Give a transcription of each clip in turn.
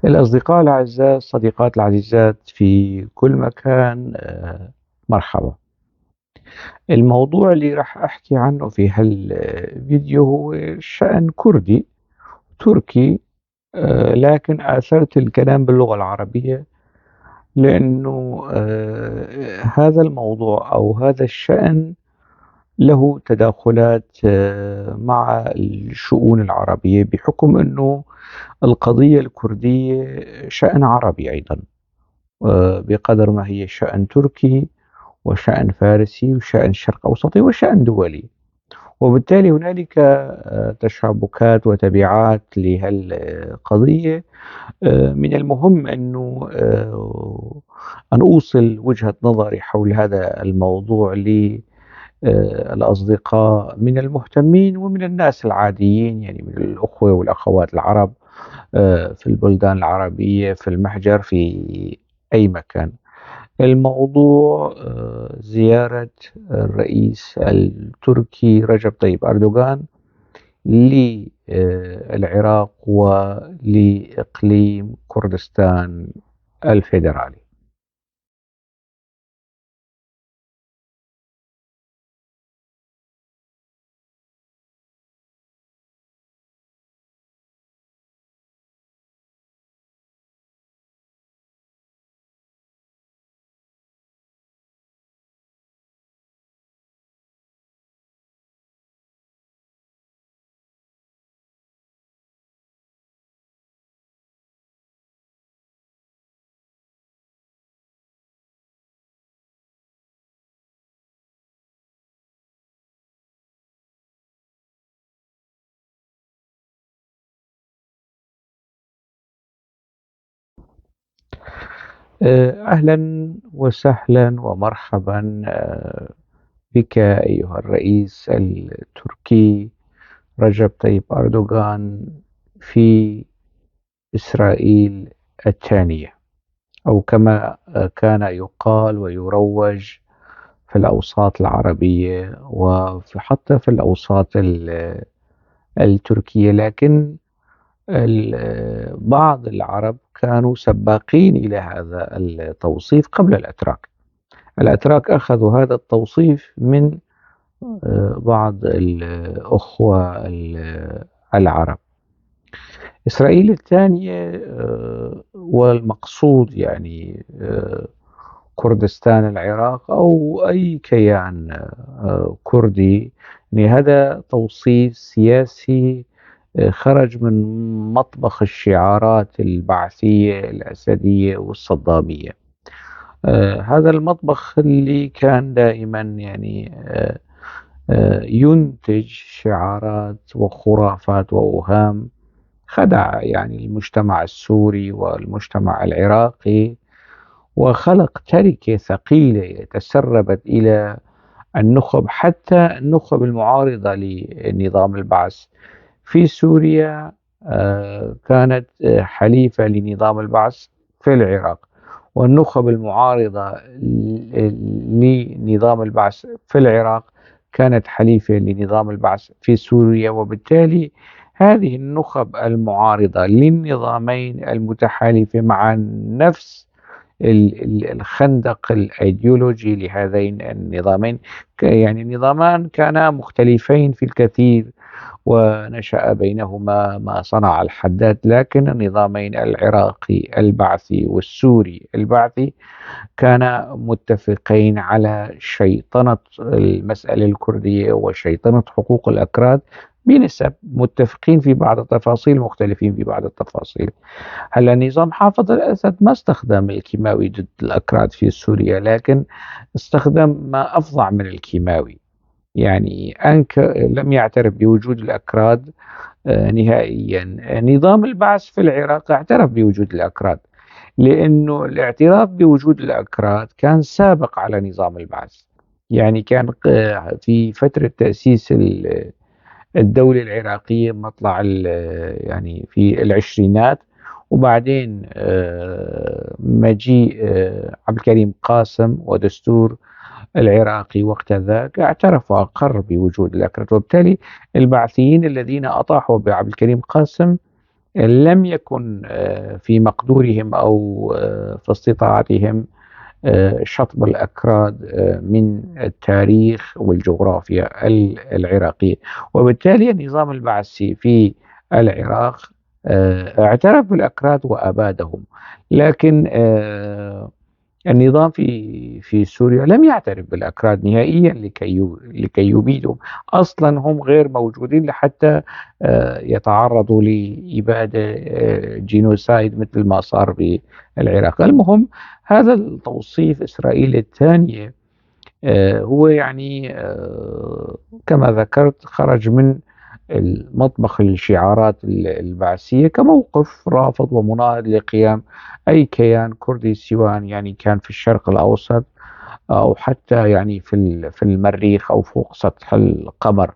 الأصدقاء الأعزاء، الصديقات العزيزات في كل مكان، مرحبا. الموضوع اللي راح أحكي عنه في هالفيديو هو شأن كردي تركي. لكن آثرت الكلام باللغة العربية لأنه هذا الموضوع أو هذا الشأن له تداخلات مع الشؤون العربية، بحكم أنه القضية الكردية شأن عربي أيضا، بقدر ما هي شأن تركي وشأن فارسي وشأن شرق أوسطي وشأن دولي. وبالتالي هنالك تشابكات وتبعات لهالقضية. من المهم أنه أن أوصل وجهة نظري حول هذا الموضوع للأصدقاء من المهتمين ومن الناس العاديين، يعني من الأخوة والأخوات العرب في البلدان العربية، في المحجر، في أي مكان. الموضوع زيارة الرئيس التركي رجب طيب أردوغان للعراق ولإقليم كردستان الفيدرالي. أهلا وسهلا ومرحبا بك أيها الرئيس التركي رجب طيب أردوغان في إسرائيل الثانية، أو كما كان يقال ويروج في الأوساط العربية وحتى في الأوساط التركية. لكن بعض العرب كانوا سباقين إلى هذا التوصيف قبل الأتراك. الأتراك أخذوا هذا التوصيف من بعض الأخوة العرب. إسرائيل الثانية والمقصود يعني كردستان العراق أو أي كيان كردي. يعني هذا توصيف سياسي خرج من مطبخ الشعارات البعثية الأسدية والصدامية. هذا المطبخ اللي كان دائما يعني ينتج شعارات وخرافات وأوهام، خدع يعني المجتمع السوري والمجتمع العراقي، وخلق تركة ثقيلة تسربت إلى النخب، حتى النخب المعارضة لنظام البعث في سوريا كانت حليفة لنظام البعث في العراق، والنخب المعارضة لنظام البعث في العراق كانت حليفة لنظام البعث في سوريا. وبالتالي هذه النخب المعارضة للنظامين المتحالفة مع نفس الخندق الأيديولوجي لهذين النظامين، يعني نظامان كانا مختلفين في الكثير، ونشأ بينهما ما صنع الحداد. لكن النظامين العراقي البعثي والسوري البعثي كانا متفقين على شيطنة المسألة الكردية وشيطنة حقوق الأكراد بنسب، متفقين في بعض التفاصيل، مختلفين في بعض التفاصيل. هلا نظام حافظ الأسد ما استخدم الكيماوي ضد الأكراد في سوريا، لكن استخدم ما أفظع من الكيماوي. يعني لم يعترف بوجود الأكراد نهائيا. نظام البعث في العراق اعترف بوجود الأكراد، لأنه الاعتراف بوجود الأكراد كان سابق على نظام البعث. يعني كان في فترة تأسيس الدولة العراقية مطلع يعني في العشرينات، وبعدين مجيء عبد الكريم قاسم ودستور العراقي وقت ذاك اعترف وأقر بوجود الأكراد. وبالتالي البعثيين الذين أطاحوا بعبد الكريم قاسم لم يكن في مقدورهم أو في استطاعتهم شطب الأكراد من التاريخ والجغرافيا العراقية. وبالتالي النظام البعثي في العراق اعترف بالأكراد وأبادهم. لكن النظام في سوريا لم يعترف بالأكراد نهائيا لكي يبيدهم. أصلا هم غير موجودين لحتى يتعرضوا لإبادة جينوسايد مثل ما صار بالعراق. المهم، هذا التوصيف إسرائيل الثانية هو يعني كما ذكرت خرج من المطبخ الشعارات البعثية كموقف رافض ومناهض لقيام أي كيان كردي، سواء يعني كان في الشرق الأوسط أو حتى يعني في المريخ أو فوق سطح القمر.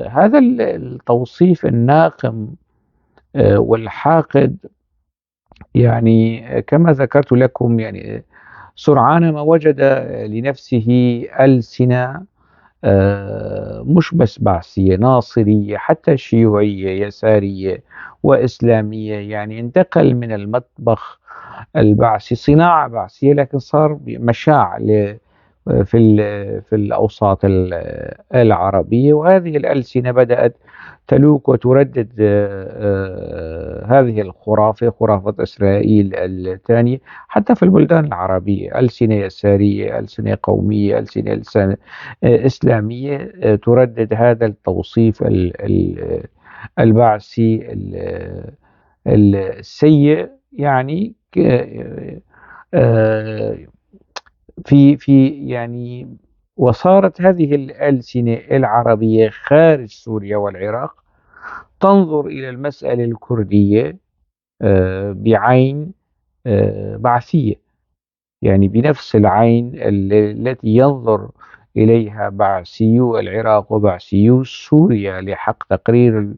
هذا التوصيف الناقم والحاقد، يعني كما ذكرت لكم، يعني سرعان ما وجد لنفسه ألسنة مش بس بعثية، ناصرية، حتى شيوعية يسارية وإسلامية. يعني انتقل من المطبخ البعثي صناعة بعثية، لكن صار مشاع في الأوساط العربية. وهذه الألسنة بدأت تلوك وتردد هذه الخرافة، خرافة إسرائيل الثانية، حتى في البلدان العربية. ألسنة يسارية، ألسنة قومية، ألسنة إسلامية تردد هذا التوصيف البعثي السيء. يعني آه، في يعني وصارت هذه الألسنة العربية خارج سوريا والعراق تنظر إلى المسألة الكردية بعين بعثية، يعني بنفس العين التي ينظر إليها بعثيو العراق وبعثيو سوريا لحق تقرير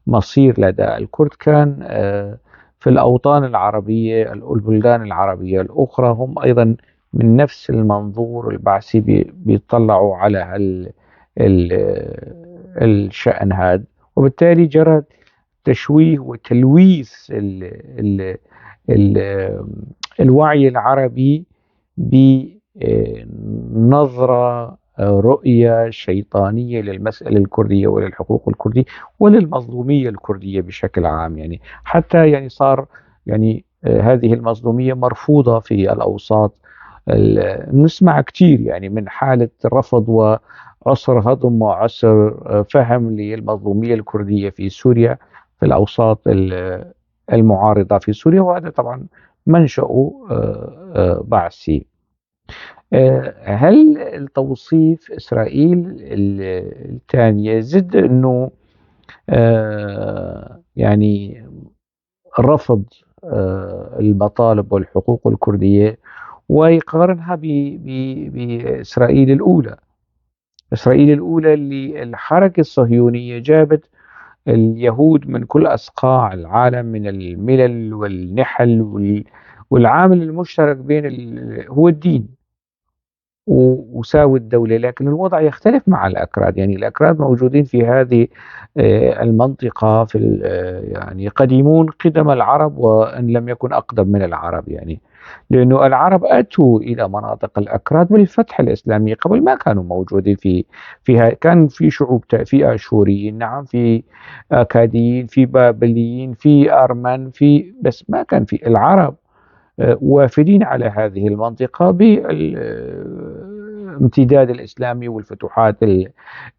المصير لدى الكرد. كان في الأوطان العربية، البلدان العربية الأخرى، هم أيضا من نفس المنظور البعثي بيطلعوا على الشأن هذا. وبالتالي جرى تشويه وتلويث ال الوعي العربي بنظرة رؤية شيطانية للمسألة الكردية وللحقوق الكردية وللمظلومية الكردية بشكل عام. يعني حتى يعني صار يعني هذه المظلومية مرفوضة في الأوساط. نسمع كثير يعني من حالة رفض وعسر هضم وعسر فهم للمظلومية الكردية في سوريا، في الأوساط المعارضة في سوريا. وهذا طبعا منشأه بعثي. هل التوصيف إسرائيل الثانية زد أنه يعني رفض المطالب والحقوق الكردية، ويقارنها بإسرائيل الأولى؟ إسرائيل الأولى اللي الحركة الصهيونية جابت اليهود من كل أصقاع العالم، من الملل والنحل والعامل المشترك بين هو الدين، وساوي الدولة. لكن الوضع يختلف مع الأكراد. يعني الأكراد موجودين في هذه المنطقة في يعني قديمون قدم العرب، وإن لم يكن أقدم من العرب. يعني لأنه العرب أتوا إلى مناطق الأكراد بالفتح الإسلامي، قبل ما كانوا موجودين فيها. كان في شعوب، في آشوريين، نعم، في أكاديين، في بابليين، في أرمن، بس ما كان في العرب وافدين على هذه المنطقة بالامتداد الإسلامي والفتوحات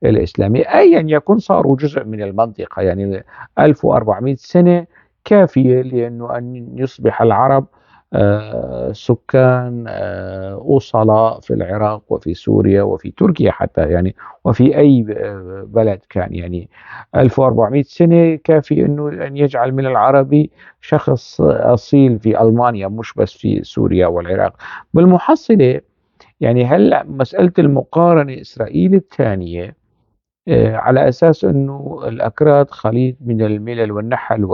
الإسلامية. أيا يكن صاروا جزء من المنطقة. يعني 1400 سنة كافية لأنه أن يصبح العرب سكان أصلاء في العراق وفي سوريا وفي تركيا حتى، يعني وفي أي بلد كان. يعني 1400 سنة كافي أنه أن يجعل من العربي شخص أصيل في ألمانيا، مش بس في سوريا والعراق. بالمحصلة، يعني هل مسألة المقارنة إسرائيل الثانية على أساس أنه الأكراد خليط من الملل والنحل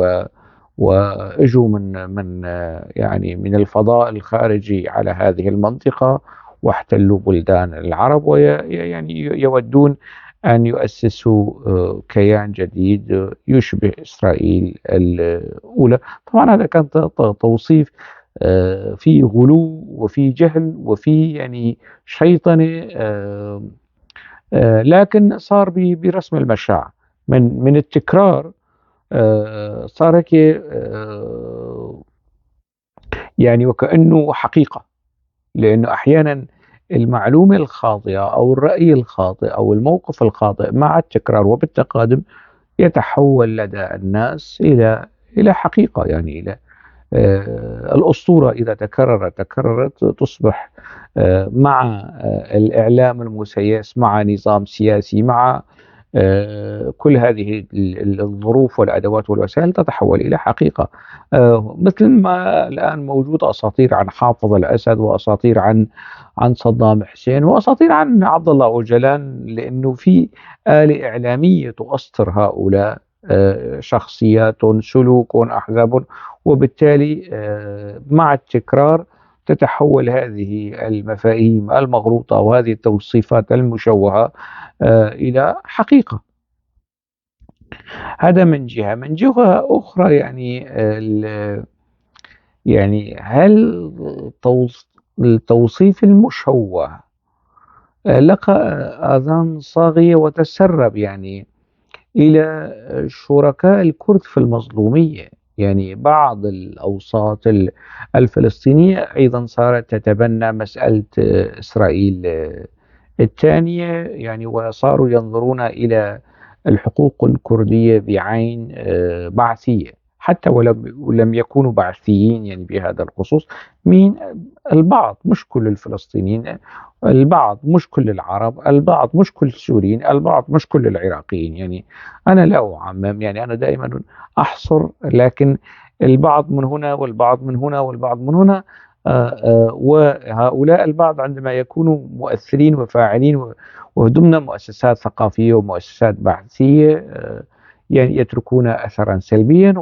واجوا من يعني من الفضاء الخارجي على هذه المنطقة واحتلوا بلدان العرب، ويعني يودون أن يؤسسوا كيان جديد يشبه إسرائيل الأولى. طبعا هذا كان توصيف فيه غلو وفيه جهل وفيه يعني شيطنة، لكن صار برسم المشاع من التكرار. صار هيك يعني وكأنه حقيقة، لأنه أحيانا المعلومة الخاطئة أو الرأي الخاطئ أو الموقف الخاطئ مع التكرار وبالتقادم يتحول لدى الناس إلى حقيقة، يعني إلى الأسطورة إذا تكررت تصبح مع الإعلام المسيس، مع نظام سياسي، مع كل هذه الظروف والأدوات والوسائل تتحول إلى حقيقة. مثل ما الآن موجود أساطير عن حافظ الأسد، وأساطير عن صدام حسين، وأساطير عن عبد الله أوجلان، لأنه في آلة إعلامية تؤسطر هؤلاء، شخصيات، سلوك، أحزاب، وبالتالي مع التكرار تتحول هذه المفاهيم المغلوطة وهذه التوصيفات المشوهة إلى حقيقة. هذا من جهة. من جهة أخرى يعني يعني هل التوصيف المشوه لقى آذان صاغية وتسرب يعني إلى شركاء الكرد في المظلومية؟ يعني بعض الأوساط الفلسطينية أيضا صارت تتبنى مسألة إسرائيل الثانية، يعني وصاروا ينظرون إلى الحقوق الكردية بعين بعثية، حتى ولم يكونوا بعثيين يعني بهذا الخصوص. مين؟ البعض، مش كل الفلسطينيين، البعض مش كل العرب، البعض مش كل السوريين، البعض مش كل العراقيين. يعني أنا لا أعمم، يعني أنا دائما أحصر، لكن البعض من هنا والبعض من هنا والبعض من هنا. وهؤلاء البعض عندما يكونوا مؤثرين وفاعلين وضمن مؤسسات ثقافية ومؤسسات بحثية، يعني يتركون أثرا سلبيا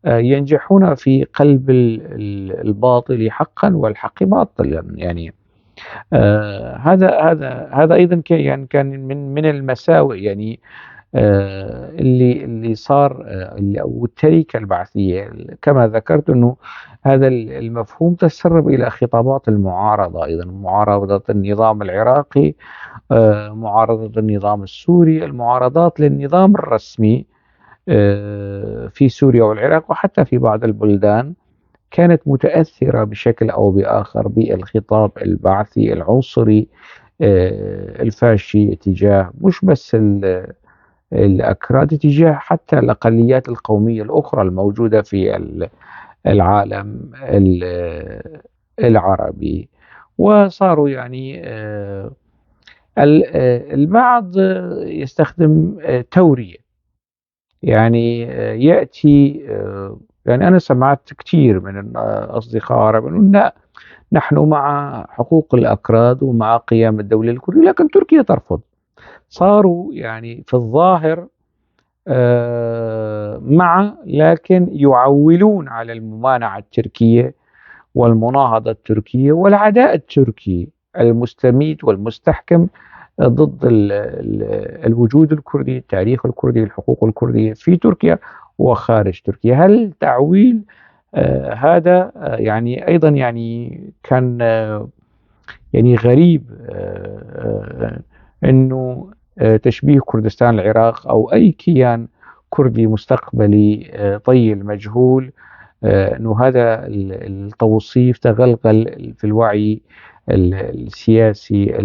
وينجحون في قلب الباطل حقا والحق باطلا. يعني هذا أيضا يعني كان من المساوئ، يعني اللي صار، أو التركة البعثية. كما ذكرت أنه هذا المفهوم تسرب إلى خطابات المعارضة، أيضا معارضة النظام العراقي، معارضة النظام السوري، المعارضات للنظام الرسمي في سوريا والعراق وحتى في بعض البلدان كانت متأثرة بشكل أو بآخر بالخطاب البعثي العنصري الفاشي تجاه مش بس الأكراد، تجاه حتى الأقليات القومية الأخرى الموجودة في العالم العربي. وصاروا يعني البعض يستخدم تورية، يعني يأتي يعني أنا سمعت كثير من الأصدقاء العرب يقولون لا، نحن مع حقوق الأكراد ومع قيام الدولة الكردية، لكن تركيا ترفض. صاروا يعني في الظاهر مع، لكن يعولون على الممانعة التركية والمناهضة التركية والعداء التركي المستميت والمستحكم ضد الوجود الكردي، التاريخ الكردي، الحقوق الكردية في تركيا وخارج تركيا. هل تعويل هذا يعني أيضا يعني كان يعني غريب، أنه تشبيه كردستان العراق أو أي كيان كردي مستقبلي طيل مجهول، أنه هذا التوصيف تغلغل في الوعي السياسي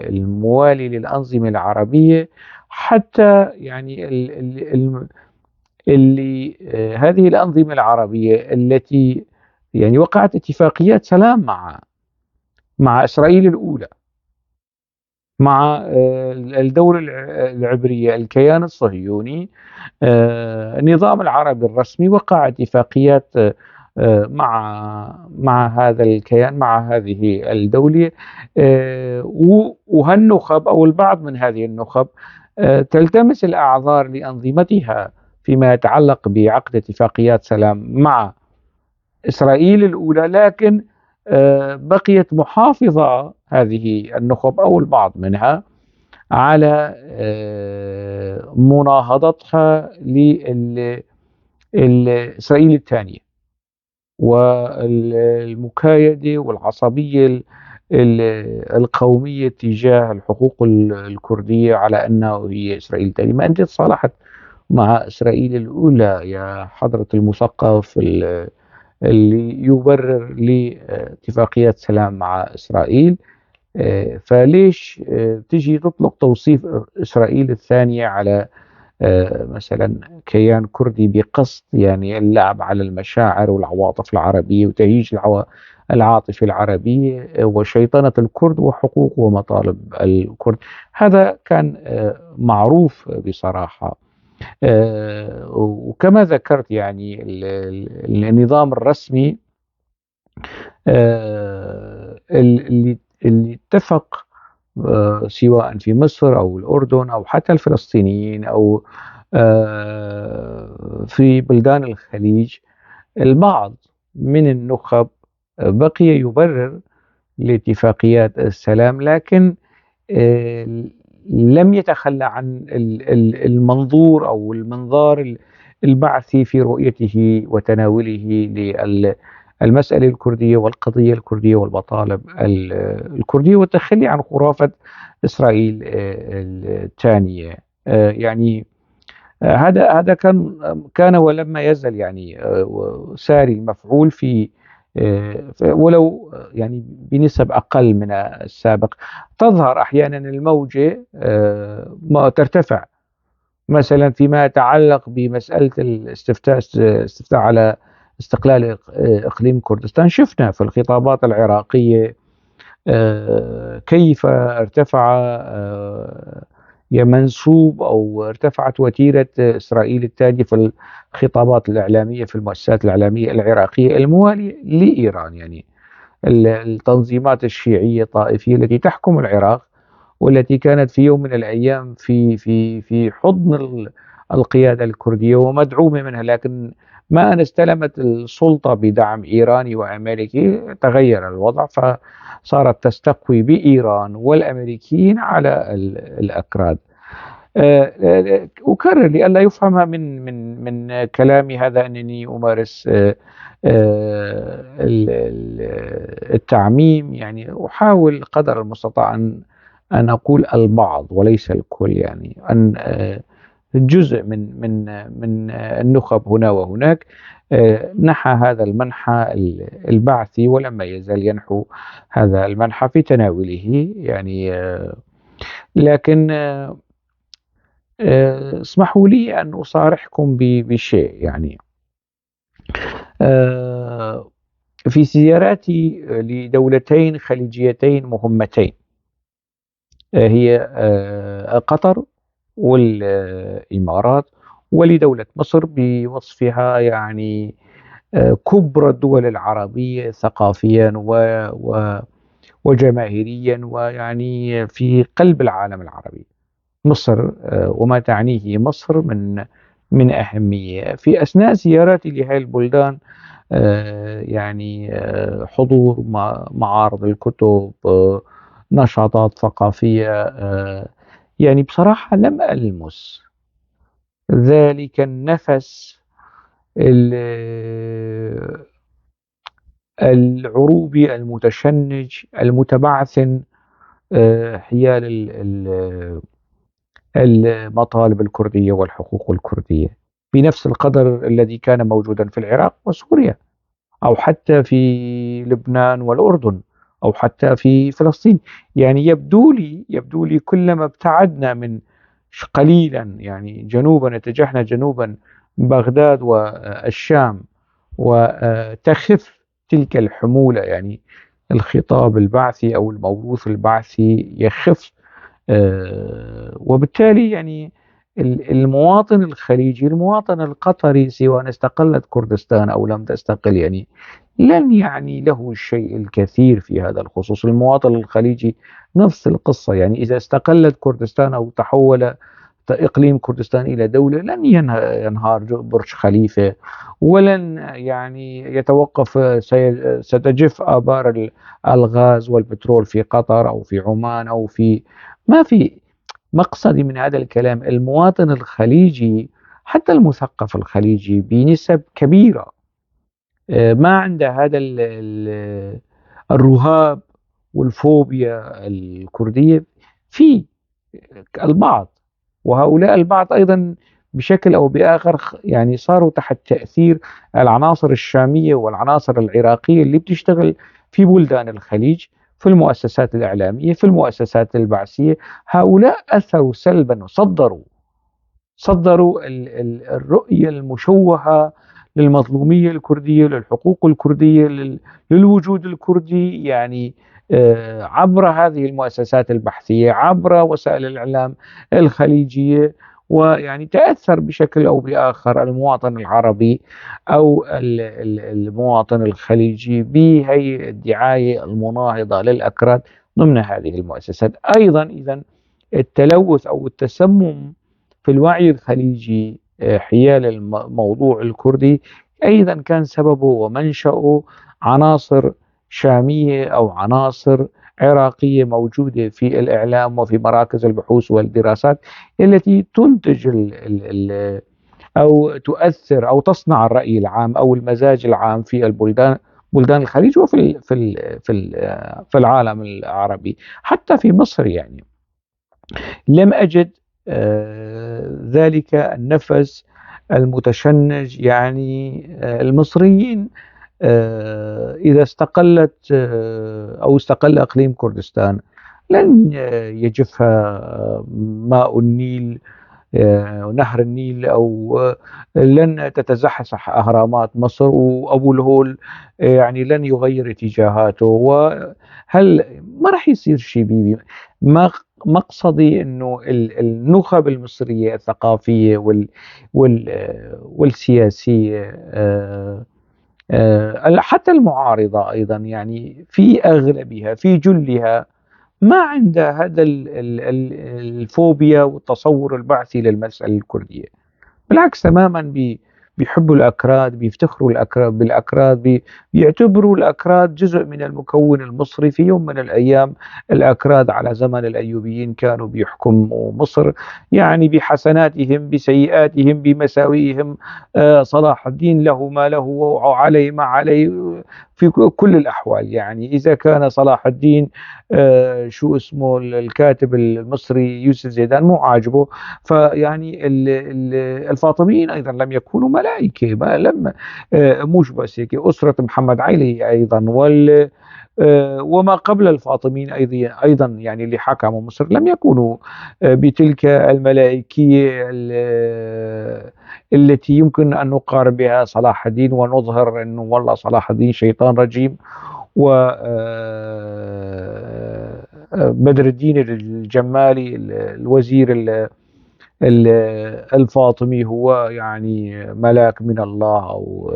الموالي للأنظمة العربية، حتى يعني اللي هذه الأنظمة العربية التي يعني وقعت اتفاقيات سلام مع إسرائيل الأولى، مع الدولة العبرية، الكيان الصهيوني، النظام العربي الرسمي، وقع اتفاقيات مع هذا الكيان، مع هذه الدولة، وهالنخب أو البعض من هذه النخب تلتمس الأعذار لأنظمتها فيما يتعلق بعقد اتفاقيات سلام مع إسرائيل الأولى، لكن بقيت محافظة هذه النخب أو البعض منها على مناهضتها لإسرائيل الثانية، والمكايدة والعصبية القومية تجاه الحقوق الكردية على أنه هي إسرائيل الثانية. ما أنت تصالحت مع إسرائيل الأولى يا حضرة المثقف اللي يبرر لاتفاقيات سلام مع إسرائيل، فليش تجي تطلق توصيف إسرائيل الثانية على مثلا كيان كردي بقصد يعني اللعب على المشاعر والعواطف العربية وتهييج العاطفة العربية وشيطنة الكرد وحقوق ومطالب الكرد. هذا كان معروف بصراحة. وكما ذكرت يعني النظام الرسمي اللي اتفق سواء في مصر أو الأردن أو حتى الفلسطينيين أو في بلدان الخليج، البعض من النخب بقي يبرر لاتفاقيات السلام، لكن آه، لم يتخلى عن المنظور أو المنظار البعثي في رؤيته وتناوله للمسألة الكردية والقضية الكردية والمطالب الكردية، والتخلي عن خرافة إسرائيل الثانية. يعني هذا كان ولما يزل يعني ساري مفعول في ولو يعني بنسب أقل من السابق. تظهر أحيانا الموجة ما ترتفع، مثلا فيما يتعلق بمسألة استفتاء على استقلال إقليم كردستان. شفنا في الخطابات العراقية كيف ارتفع يا منسوب أو ارتفعت وتيرة إسرائيل التالية في الخطابات الإعلامية في المؤسسات الإعلامية العراقية الموالية لإيران، يعني التنظيمات الشيعية الطائفية التي تحكم العراق والتي كانت في يوم من الأيام في حضن القيادة الكردية ومدعومة منها، لكن ما أن استلمت السلطة بدعم إيراني وأمريكي تغير الوضع، فصارت تستقوي بإيران والأمريكيين على الأكراد. أكرر لئلا يفهم من كلامي هذا أنني أمارس التعميم، يعني أحاول قدر المستطاع أن أقول البعض وليس الكل، يعني أن جزء من النخب هنا وهناك نحى هذا المنحى البعثي ولما يزال ينحو هذا المنحى في تناوله، يعني لكن اسمحوا لي أن أصارحكم بشيء. يعني في زياراتي لدولتين خليجيتين مهمتين، هي قطر والإمارات، ولدولة مصر بوصفها يعني كبرى الدول العربية ثقافيا وجماهيريا ويعني في قلب العالم العربي. مصر وما تعنيه مصر من أهمية. في أثناء زياراتي لهذه البلدان يعني حضور معارض الكتب، نشاطات ثقافية، يعني بصراحة لم ألمس ذلك النفس العروبي المتشنج المتبعثن حيال المطالب الكردية والحقوق الكردية بنفس القدر الذي كان موجودا في العراق وسوريا أو حتى في لبنان والأردن أو حتى في فلسطين. يعني يبدو لي كلما ابتعدنا من قليلا يعني جنوبا، اتجهنا جنوبا بغداد والشام وتخف تلك الحمولة، يعني الخطاب البعثي أو الموروث البعثي يخف، وبالتالي يعني المواطن الخليجي المواطن القطري سواء استقلت كردستان أو لم تستقل يعني لن يعني له الشيء الكثير في هذا الخصوص. المواطن الخليجي نفس القصة، يعني إذا استقلت كردستان أو تحول إقليم كردستان إلى دولة لن ينهار برج خليفة، ولن يعني يتوقف ستجف آبار الغاز والبترول في قطر أو في عمان أو في ما في مقصدي من هذا الكلام المواطن الخليجي، حتى المثقف الخليجي بنسب كبيرة ما عنده هذا الرهاب والفوبيا الكردية. في البعض، وهؤلاء البعض أيضا بشكل أو بآخر يعني صاروا تحت تأثير العناصر الشامية والعناصر العراقية اللي بتشتغل في بلدان الخليج، في المؤسسات الإعلامية، في المؤسسات البعثية. هؤلاء أثروا سلبا وصدروا الرؤية المشوهة للمظلومية الكردية، للحقوق الكردية، للوجود الكردي، يعني عبر هذه المؤسسات البحثية، عبر وسائل الإعلام الخليجية. ويعني تأثر بشكل أو بآخر المواطن العربي أو المواطن الخليجي بهي الدعاية المناهضة للأكراد ضمن هذه المؤسسات. أيضا إذا التلوث أو التسمم في الوعي الخليجي حيال الموضوع الكردي أيضا كان سببه ومنشأه عناصر شامية أو عناصر عراقية موجودة في الإعلام وفي مراكز البحوث والدراسات، التي تنتج أو تؤثر أو تصنع الرأي العام أو المزاج العام في بلدان الخليج وفي في العالم العربي، حتى في مصر. يعني لم أجد ذلك النفس المتشنج. يعني المصريين إذا استقلت أو استقل إقليم كردستان لن يجفها ماء النيل، نهر النيل، أو لن تتزحزح أهرامات مصر، وأبو الهول يعني لن يغير اتجاهاته. وهل ما راح يصير شيء ما مقصدي أنه النخب المصرية الثقافية والسياسية حتى المعارضة أيضا، يعني في أغلبها في جلها ما عنده هذا الفوبيا والتصور البعثي للمسألة الكردية. بالعكس تماما، بيحبوا الأكراد، بيفتخروا الأكراد بالأكراد، بيعتبروا الأكراد جزء من المكون المصري. في يوم من الأيام الأكراد على زمن الأيوبيين كانوا بيحكموا مصر، يعني بحسناتهم بسيئاتهم بمساوئهم. صلاح الدين له ما له وعليه ما عليه في كل الأحوال. يعني إذا كان صلاح الدين شو اسمه الكاتب المصري يوسف زيدان مو عاجبه، فيعني الفاطميين ايضا لم يكونوا ملائكه، ما لم مش بس هيك، اسره محمد علي ايضا وما قبل الفاطميين ايضا يعني اللي حكموا مصر لم يكونوا بتلك الملائكيه التي يمكن ان نقارن بها صلاح الدين ونظهر انه والله صلاح الدين شيطان رجيم، و بدر الدين الجمالي الوزير الفاطمي هو يعني ملاك من الله، أو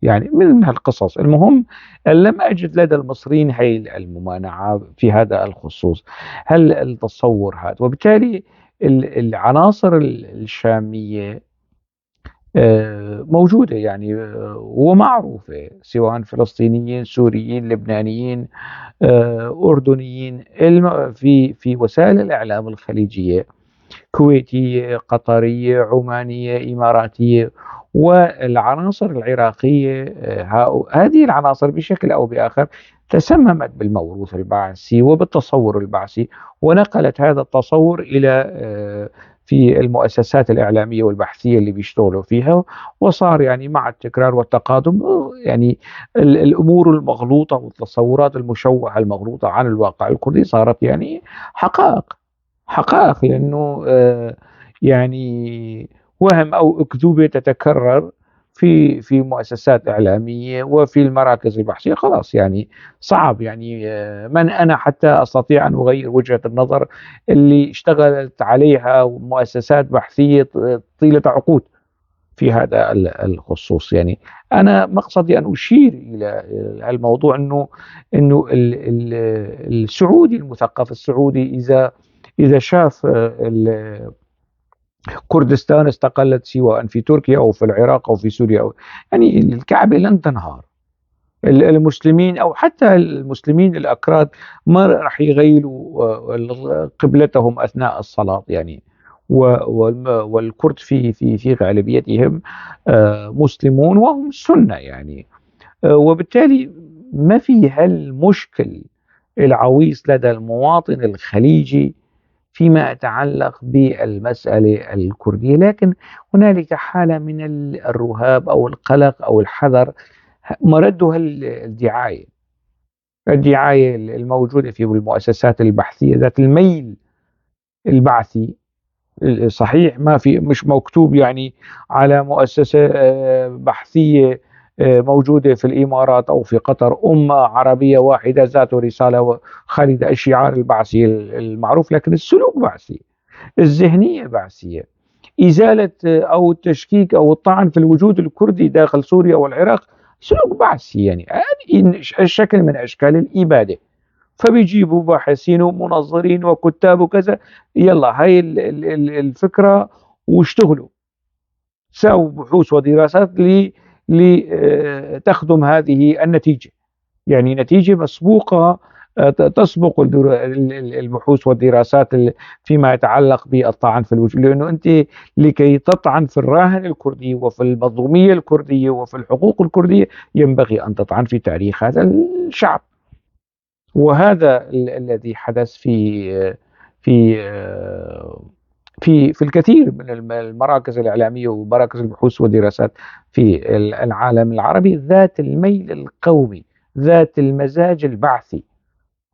يعني من هالقصص. المهم لم أجد لدى المصريين هي الممانعة في هذا الخصوص، هل التصور هذا. وبالتالي العناصر الشامية موجودة، يعني ومعروفة، سواء فلسطينيين، سوريين، لبنانيين، أردنيين، في وسائل الإعلام الخليجية، كويتية، قطرية، عمانية، إماراتية. والعناصر العراقية هذه العناصر بشكل أو بآخر تسممت بالموروث البعثي وبالتصور البعثي، ونقلت هذا التصور إلى في المؤسسات الإعلامية والبحثية اللي بيشتغلوا فيها. وصار يعني مع التكرار والتقادم يعني الأمور المغلوطة والتصورات المشوهة المغلوطة عن الواقع الكردي صارت يعني حقائق. حقائق، لأنه يعني وهم أو أكذوبة تتكرر في مؤسسات إعلامية وفي المراكز البحثية، خلاص يعني صعب. يعني من أنا حتى أستطيع أن أغير وجهة النظر اللي اشتغلت عليها مؤسسات بحثية طيلة عقود في هذا الخصوص. يعني أنا مقصدي أن أشير إلى الموضوع أنه السعودي المثقف السعودي إذا شاف كردستان استقلت سواء في تركيا أو في العراق أو في سوريا، يعني الكعبة لن تنهار. المسلمين أو حتى المسلمين الأكراد ما راح يغيروا قبلتهم أثناء الصلاة يعني. والكرد في غالبيتهم مسلمون وهم سنة يعني. وبالتالي ما في هالمشكل العويص لدى المواطن الخليجي فيما يتعلق بالمسألة الكردية، لكن هنالك حالة من الرهاب أو القلق أو الحذر مردها الدعاية الموجودة في المؤسسات البحثية ذات الميل البعثي. صحيح ما في مش مكتوب يعني على مؤسسة بحثية موجودة في الإمارات أو في قطر أمة عربية واحدة ذات رسالة خالدة، الشعار البعثي المعروف، لكن السلوك بعثي، الذهنية بعثية. إزالة أو التشكيك أو الطعن في الوجود الكردي داخل سوريا والعراق سلوك بعثي يعني، هذه الشكل من أشكال الإبادة. فبيجيبوا باحثين ومنظرين وكتاب وكذا، يلا هاي الفكرة واشتغلوا، ساووا بحوث ودراسات لتخدم هذه النتيجة، يعني نتيجة مسبوقة تسبق البحوث والدراسات فيما يتعلق بالطعن في الوجود، لأنه أنت لكي تطعن في الراهن الكردي وفي المظلومية الكردية وفي الحقوق الكردية ينبغي أن تطعن في تاريخ هذا الشعب. وهذا الذي حدث في في الكثير من المراكز الإعلامية ومراكز البحوث والدراسات في العالم العربي ذات الميل القومي، ذات المزاج البعثي،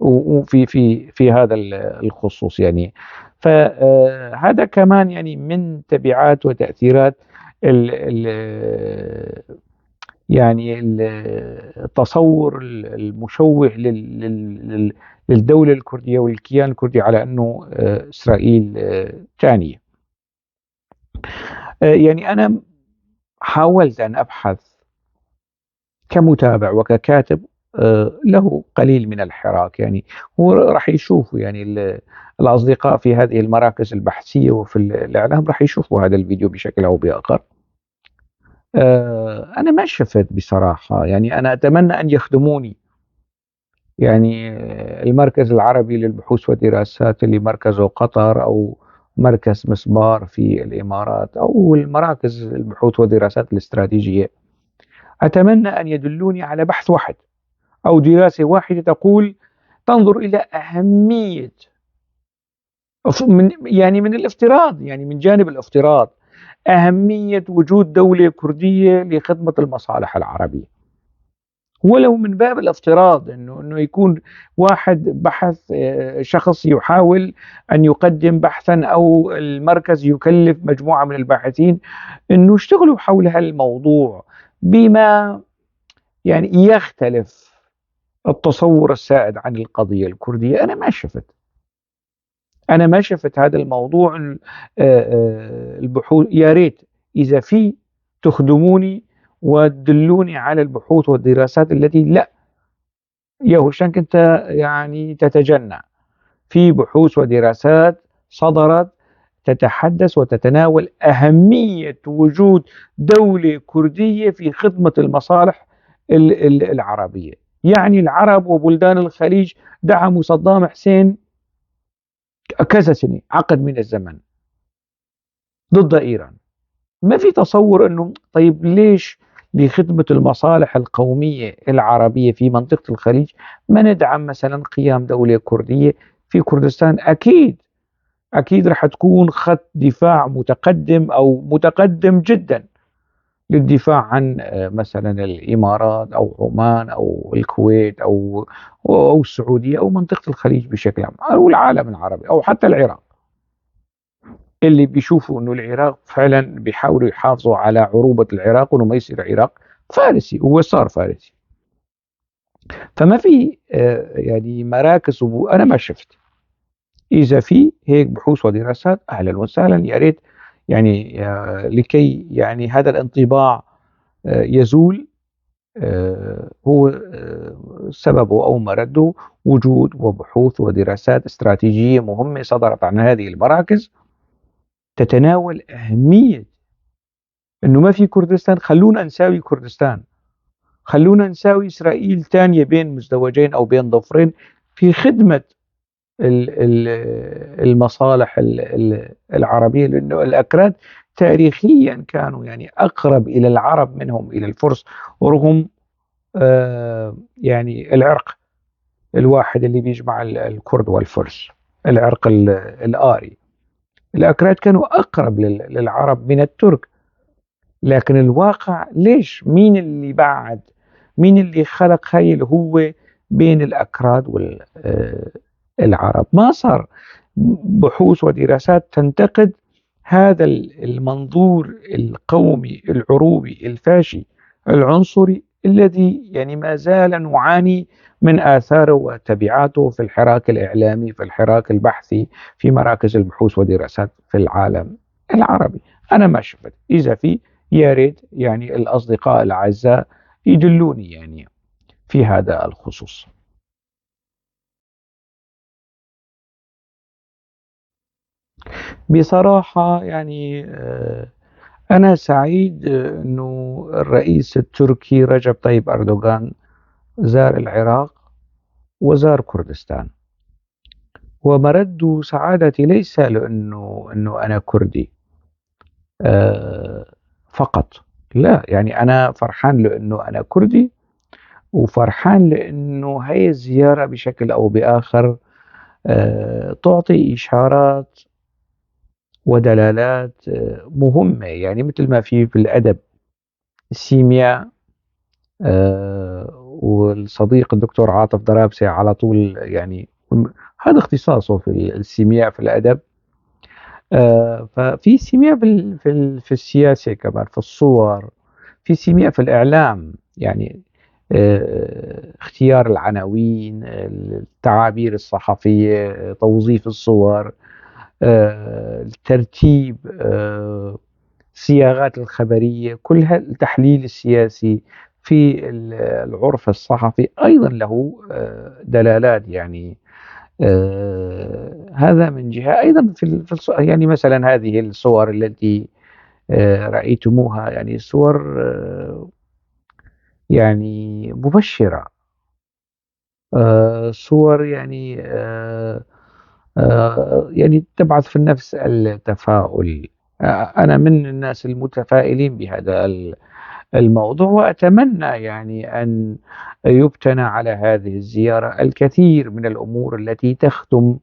وفي هذا الخصوص يعني. فهذا كمان يعني من تبعات وتأثيرات ال ال يعني التصور المشوه للدولة الكردية والكيان الكردي على أنه إسرائيل ثانية. يعني أنا حاولت أن أبحث كمتابع وككاتب له قليل من الحراك يعني. هو راح يشوفوا يعني الأصدقاء في هذه المراكز البحثية وفي الإعلام راح يشوفوا هذا الفيديو بشكل أو بآخر. أنا ما شفت بصراحة يعني، أنا أتمنى أن يخدموني يعني. المركز العربي للبحوث والدراسات اللي مركزه قطر أو مركز مسبار في الإمارات أو المراكز البحوث والدراسات الاستراتيجية، أتمنى أن يدلوني على بحث واحد أو دراسة واحدة تقول تنظر إلى أهمية من الافتراض، يعني من جانب الافتراض أهمية وجود دولة كردية لخدمة المصالح العربية، ولو من باب الافتراض انه يكون واحد بحث شخص يحاول ان يقدم بحثا او المركز يكلف مجموعه من الباحثين انه يشتغلوا حول هالموضوع بما يعني يختلف التصور السائد عن القضيه الكرديه. انا ما شفت هذا الموضوع. البحوث يا ريت اذا في تخدموني وتدلوني على البحوث والدراسات التي لا يهوشنك أنت يعني تتجنى. في بحوث ودراسات صدرت تتحدث وتتناول أهمية وجود دولة كردية في خدمة المصالح العربية. يعني العرب وبلدان الخليج دعموا صدام حسين كذا سنة، عقد من الزمن ضد إيران. ما في تصور أنه طيب ليش لخدمة المصالح القومية العربية في منطقة الخليج ما ندعم مثلا قيام دولة كردية في كردستان؟ أكيد رح تكون خط دفاع متقدم أو متقدم جدا للدفاع عن مثلا الإمارات أو عمان أو الكويت أو السعودية أو منطقة الخليج بشكل عام أو العالم العربي أو حتى العراق، اللي بيشوفوا انه العراق فعلا بيحاولوا يحافظوا على عروبة العراق وانه ما يصير عراق فارسي، هو صار فارسي. فما في يعني مراكز انا ما شفت. اذا في هيك بحوث ودراسات اهلا وسهلا، يا ريت يعني لكي يعني هذا الانطباع يزول. هو سببه او مرده وجود وبحوث ودراسات استراتيجية مهمة صدرت عن هذه المراكز تتناول أهمية انه ما في كردستان، خلونا نساوي كردستان، خلونا نساوي إسرائيل تانية بين مزدوجين أو بين ضفرين في خدمة المصالح العربية، لأنه الأكراد تاريخيا كانوا يعني أقرب إلى العرب منهم إلى الفرس، رغم يعني العرق الواحد اللي بيجمع الكرد والفرس، العرق الآري. الأكراد كانوا أقرب للعرب من الترك، لكن الواقع ليش؟ مين اللي بعد؟ مين اللي خلق هاي الهوة بين الأكراد والعرب؟ ما صار بحوث ودراسات تنتقد هذا المنظور القومي العروبي الفاشي العنصري الذي يعني ما زال نعاني من آثاره وتبعاته في الحراك الإعلامي، في الحراك البحثي، في مراكز البحوث والدراسات في العالم العربي. أنا ما شفت، إذا في يا ريت يعني الأصدقاء الأعزاء يدلوني يعني في هذا الخصوص. بصراحة يعني أنا سعيد أنه الرئيس التركي رجب طيب أردوغان زار العراق وزار كردستان، ومرد سعادتي ليس لأنه أنا كردي آه، فقط، لا، يعني أنا فرحان لأنه أنا كردي، وفرحان لأنه هاي الزيارة بشكل أو بآخر تعطي إشارات ودلالات مهمة، يعني مثل ما في الأدب السيمياء. والصديق الدكتور عاطف درابسي على طول يعني هذا اختصاصه في السيمياء في الأدب. ففي سيمياء في السياسة كمان، في الصور، في سيمياء في الإعلام، يعني اختيار العناوين، التعابير الصحفية، توظيف الصور، الترتيب، الصياغات الخبرية، كل التحليل السياسي في العرف الصحفي أيضا له دلالات، يعني هذا من جهة. أيضا يعني مثلا هذه الصور التي رأيتموها يعني صور يعني مبشرة، صور يعني يعني تبعث في النفس التفاؤل. أنا من الناس المتفائلين بهذا الموضوع، وأتمنى يعني أن يبتنى على هذه الزيارة الكثير من الأمور التي تخدم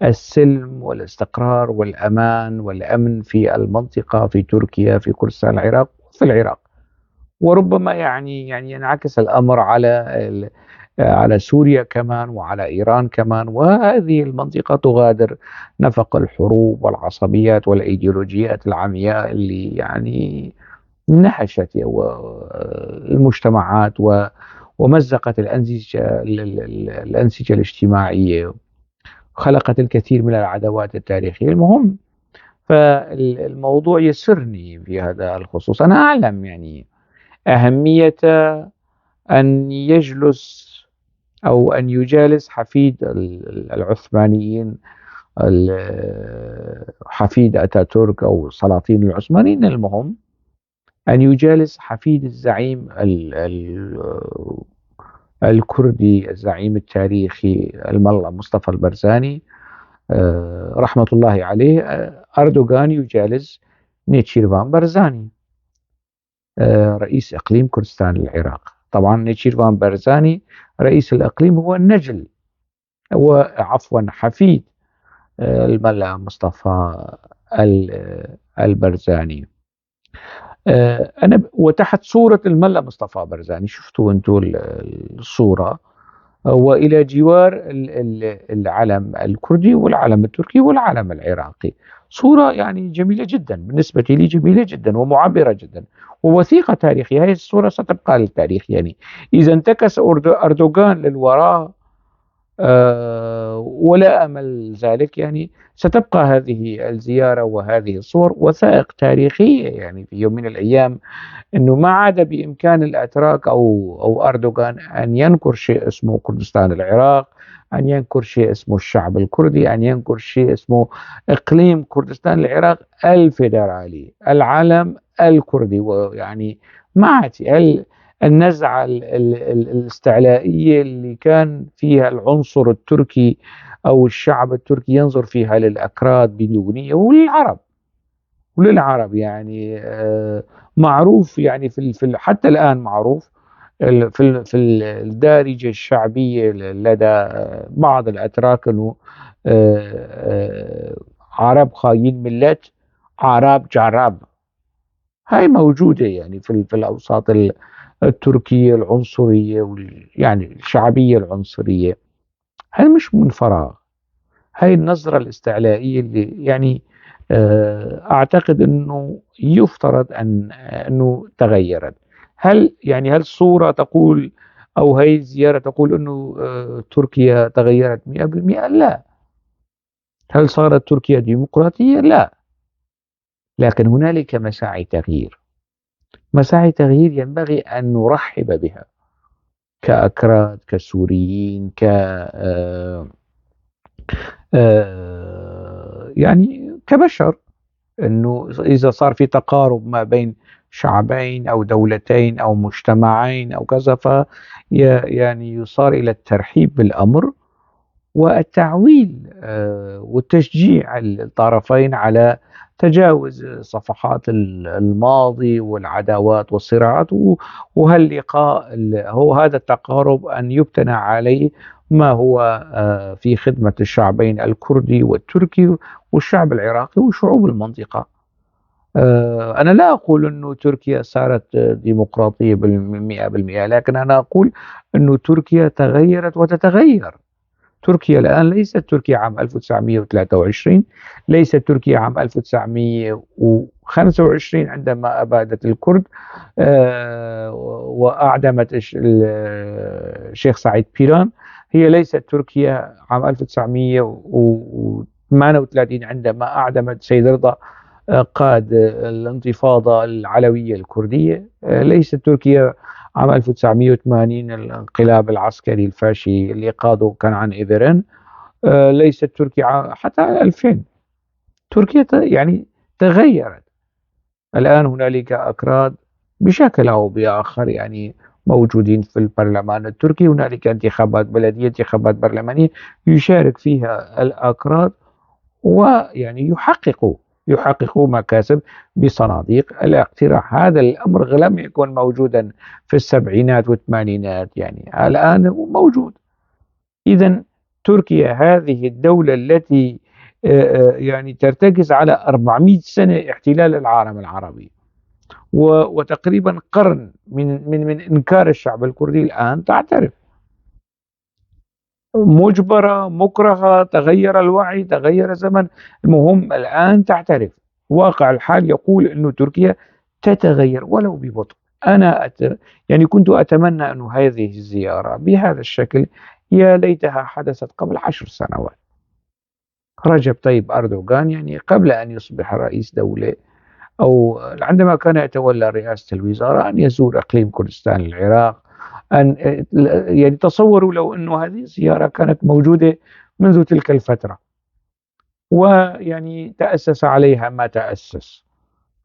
السلم والاستقرار والأمان والأمن في المنطقة، في تركيا، في كردستان العراق، في العراق. وربما يعني ينعكس الأمر على سوريا كمان، وعلى إيران كمان، وهذه المنطقة تغادر نفق الحروب والعصبيات والإيديولوجيات العمياء اللي يعني نهشت المجتمعات ومزقت الأنسجة الاجتماعية، خلقت الكثير من العداوات التاريخية. المهم، فالموضوع يسرني في هذا الخصوص. أنا أعلم يعني أهمية أن يجلس أو أن يجالس حفيد العثمانيين، حفيد أتاتورك أو السلاطين العثمانيين. المهم أن يجالس حفيد الزعيم الكردي، الزعيم التاريخي الملا مصطفى البرزاني رحمة الله عليه. أردوغان يجالس نيتشيرفان برزاني رئيس إقليم كردستان العراق. طبعا نيتشيرفان برزاني رئيس الإقليم هو النجل، هو عفوا حفيد الملا مصطفى البرزاني. أنا وتحت صورة الملا مصطفى برزاني، شفتوا أنتم الصورة، وإلى جوار العلم الكردي والعلم التركي والعلم العراقي. صورة يعني جميلة جدا، بالنسبة لي جميلة جدا ومعبرة جدا ووثيقة تاريخية. هذه الصورة ستبقى للتاريخ، يعني إذا انتكس أردوغان للوراء ولا أمل ذلك، يعني ستبقى هذه الزيارة وهذه الصور وثائق تاريخية، يعني في يوم من الأيام أنه ما عاد بإمكان الأتراك أو أردوغان أن ينكر شيء اسمه كردستان العراق، أن ينكر شيء اسمه الشعب الكردي، أن ينكر شيء اسمه إقليم كردستان العراق الفيدرالي، العلم الكردي. ويعني ما عاد النزعة الاستعلائية اللي كان فيها العنصر التركي أو الشعب التركي ينظر فيها للأكراد بدونية وللعرب يعني معروف يعني حتى الآن معروف في الدارجة الشعبية لدى بعض الأتراك أنه عرب خاين ملت، عرب جرب. هاي موجودة يعني في الأوساط التركية العنصرية يعني الشعبية العنصرية. هاي مش من فراغ. هاي النظرة الاستعلائية اللي يعني أعتقد أنه يفترض أنه تغيرت. هل الصورة تقول أو هي الزيارة تقول أنه تركيا تغيرت 100%؟ لا. هل صارت تركيا ديمقراطية؟ لا. لكن هنالك مساعي تغيير، مساعي تغيير ينبغي أن نرحب بها كأكراد، كسوريين، يعني كبشر. انه اذا صار في تقارب ما بين شعبين او دولتين او مجتمعين او كذا يعني يصار الى الترحيب بالامر والتعويل والتشجيع الطرفين على تجاوز صفحات الماضي والعداوات والصراعات، وهاللقاء هو هذا التقارب أن يبتنى عليه ما هو في خدمة الشعبين الكردي والتركي والشعب العراقي وشعوب المنطقة. أنا لا أقول أنه تركيا صارت ديمقراطية بالمئة بالمئة، لكن أنا أقول أنه تركيا تغيرت وتتغير. تركيا الآن ليست تركيا عام 1923، ليست تركيا عام 1925 عندما أبادت الكرد وأعدمت الشيخ سعيد بيران. هي ليست تركيا عام 1938 عندما أعدمت سيد رضا قاد الانتفاضة العلوية الكردية. ليست تركيا عام 1980 الانقلاب العسكري الفاشي اللي قاده كان عن إيفرين. ليست تركيا حتى 2000. تركيا يعني تغيرت. الآن هنالك أكراد بشكل أو بآخر يعني موجودين في البرلمان التركي، هنالك انتخابات بلدية، انتخابات برلمانية يشارك فيها الأكراد ويعني يحققوا مكاسب بصناديق الاقتراع. هذا الأمر لم يكن موجودا في السبعينات والثمانينات، يعني الآن موجود. إذا تركيا هذه الدولة التي يعني ترتكز على 400 سنة احتلال العالم العربي وتقريبا قرن من إنكار الشعب الكردي، الآن تعترف. مجبرة، مكرهة، تغير الوعي، تغير الزمن، المهم الآن تعترف. واقع الحال يقول أن تركيا تتغير ولو ببطء. أنا يعني كنت أتمنى أن هذه الزيارة بهذا الشكل يا ليتها حدثت قبل 10 سنوات. رجب طيب أردوغان يعني قبل أن يصبح رئيس دولة أو عندما كان يتولى رئاسة الوزارة أن يزور إقليم كردستان العراق. أن يعني تصوروا لو أنه هذه الزيارة كانت موجودة منذ تلك الفترة، ويعني تأسس عليها ما تأسس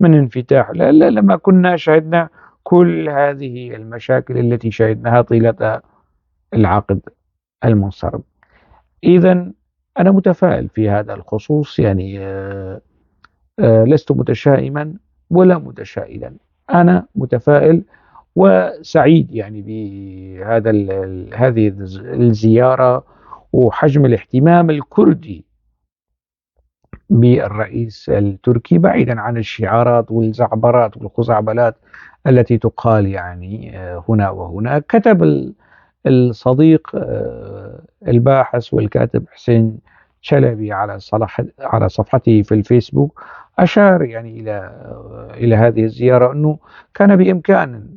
من انفتاح، لما كنا شهدنا كل هذه المشاكل التي شهدناها طيلة العقد المنصرم. إذا أنا متفائل في هذا الخصوص، يعني لست متشائما ولا متشائلا. أنا متفائل وسعيد يعني بهذا هذه الزيارة وحجم الاهتمام الكردي بالرئيس التركي، بعيدا عن الشعارات والزعبرات والخزعبلات التي تقال يعني هنا وهناك. كتب الصديق الباحث والكاتب حسين شلبي على صفحته في الفيسبوك، أشار يعني إلى هذه الزيارة أنه كان بإمكان